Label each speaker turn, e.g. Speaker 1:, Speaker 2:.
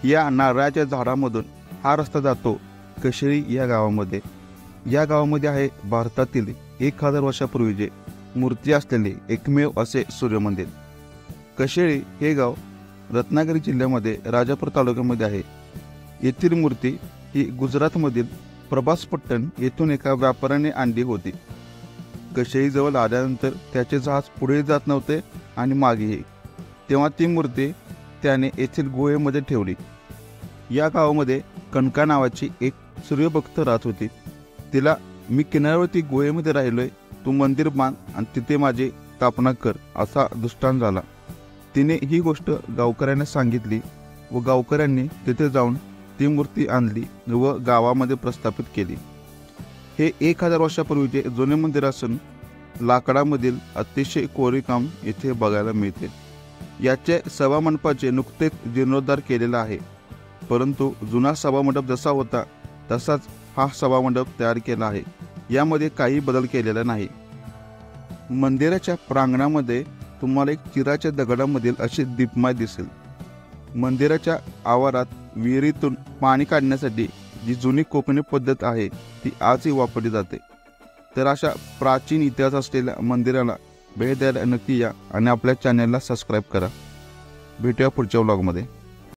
Speaker 1: या नारळाच्या झाडामधून हा रस्ता जातो कशेळी या गावामध्ये. या गावामध्ये आहे भारतातील 1000 वर्षापूर्वीचे मूर्ती असलेले एकमेव असे सूर्यमंदिर. कशेळी हे गाव रत्नागिरी जिल्ह्यामध्ये राजापूर तालुक्यामध्ये आहे. येथील मूर्ती ही गुजरातमधील प्रभासपट्टण येथून एका व्यापाऱ्याने आणली होती. कशेळीजवळ आल्यानंतर त्याचे जहाज पुढे जात नव्हते आणि मागेही. तेव्हा ती मूर्ती त्याने येथील गुहेमध्ये ठेवली. या गावामध्ये कणका नावाची एक सूर्यभक्त राहत होती. तिला मी किनाऱ्यावरती गुहेमध्ये राहिलोय, तू मंदिर बांध आणि तिथे माझी स्थापना कर असा दृष्टांत झाला. तिने ही गोष्ट गावकऱ्यांना सांगितली व गावकऱ्यांनी तिथे जाऊन ती मूर्ती आणली व गावामध्ये प्रस्थापित केली. हे 1000 वर्षापूर्वीचे जुने मंदिर असून लाकडामधील अतिशय कोरीवकाम येथे बघायला मिळते. याचे सभामंडपाचे नुकतेच जीर्णोद्धार केलेला आहे, परंतु जुना सभामंडप जसा होता तसाच हा सभामंडप तयार केला आहे. यामध्ये काही बदल केलेला नाही. मंदिराच्या प्रांगणामध्ये तुम्हाला एक चिराच्या दगडामधील अशी दीपमाळ दिसेल. मंदिराच्या आवारात विहिरीतून पाणी काढण्यासाठी जी जुनी कोकणी पद्धत आहे ती आजही वापरली जाते. तर अशा प्राचीन इतिहास असलेल्या मंदिराला भेट द्यायला नक्की या आणि आपल्या चॅनलला सबस्क्राईब करा. भेटूया पुढच्या व्लॉगमध्ये.